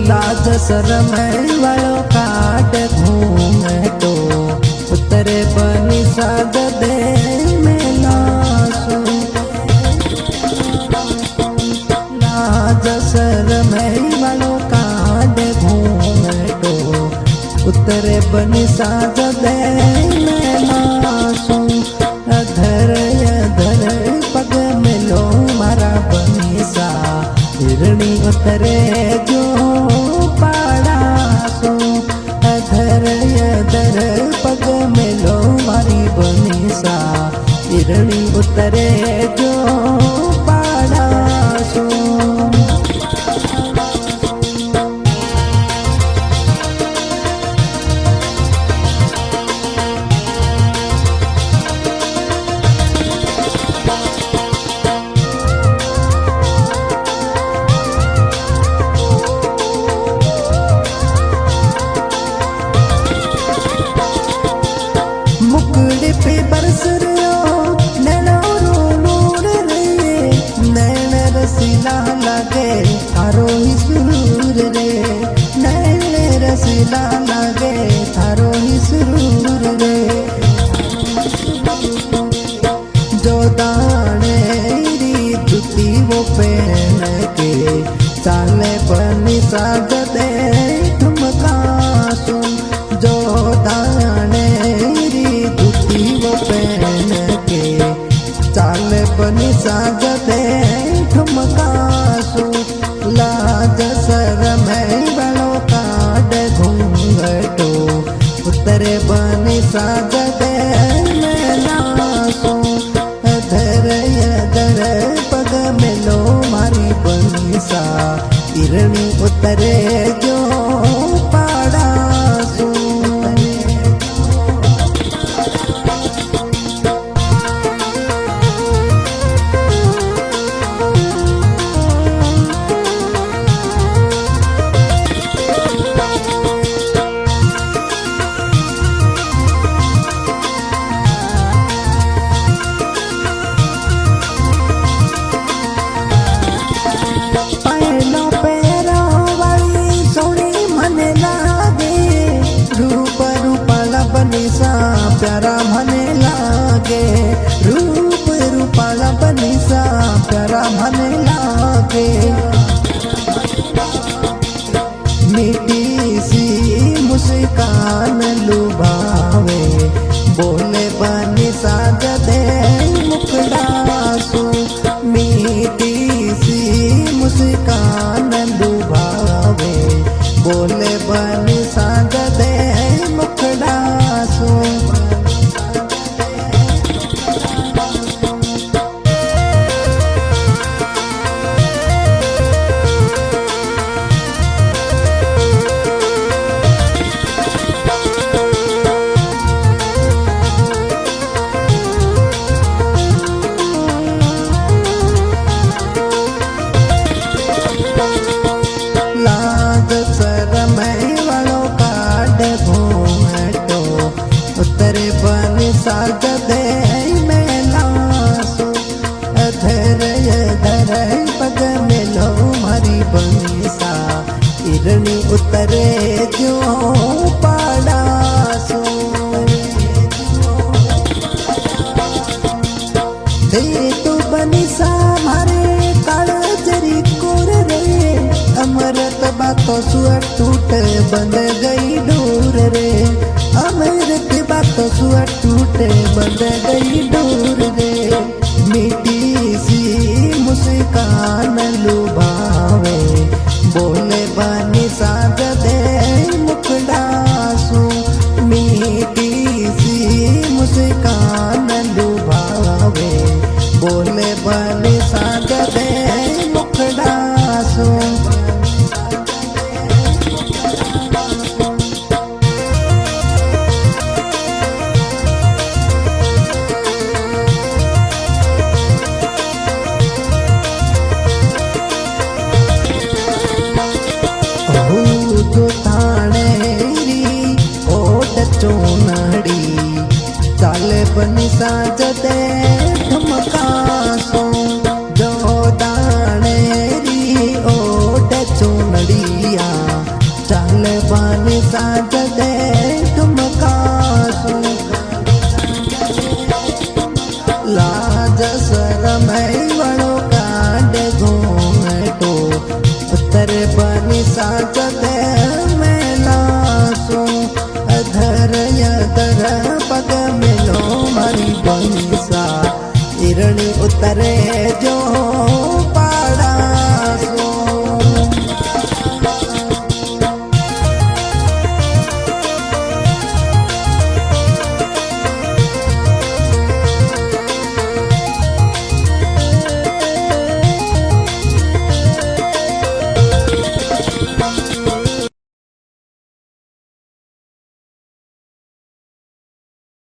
लाज शरम वालों काट घूमे तो उतरे बनी साज दे में लासू। लाज शरम वालों काट घूमे तो उतरे बनी साज दे में लासू। अधर अधर पग मिलो मारा बनी सा हिरणी उतरे जो पाड़ासो। अधर अधर पग मिलो मारी बनी सा हिरणी उतरे जो पाड़ासो। मुकुड़ पे बरस नैनो नूर रे नैन रसीला लागे थारो ही सुरूर रे। नैन रसीला लागे थारो ही सुरूर रे। जो दाने री जुती वो पहन के चाले बनी साज दे ठुमकासू। जो दाने वो पहन के चाल बनी साज दे ठुमकासू। लाज शरम वालों काट घूंघटो उतरे बनी साज दे में लासू। अधर अधर पग मिलो मारी बनी सा हिरणी उतरे जो पाड़ासू। प्यारा मने लागे रूप रूपाला बनी सा प्यारा मने लागे। मीठी सी मुस्कान लुभावे बोले बनी साज दे मुखड़ासू। मीठी सी मुस्कान लुभावे बोले बनी साज दे मुखड़ासू। लाज शरम वालों काट घूंघटो उतरे बनी साज दे में लासू। अधर अधर पग मिलो मारी बनी सा हिरणी उतरे जो पाड़ासू। दे तो बनी सा मारे कालजरी कोर रे। अमृत बातों सुअर टूट बंद गई डोर रे। अमृत बातों सुअर टूट बंद गई डोर रे। मीठी सी मुस्कान लुभावे बोले बनी साज दे मुखड़ासू। मीठी सी मुस्कान लुभावे बोले बनी साज दे मुखड़ासू। जो थाने री ओट चोनड़ी चाले बनी साज दे ठुमकासू। जो दाने री ओट चोनड़िया साज दे ठुमकासू लाज शरम वणो कांड घूंघटो उतर बनी साज दे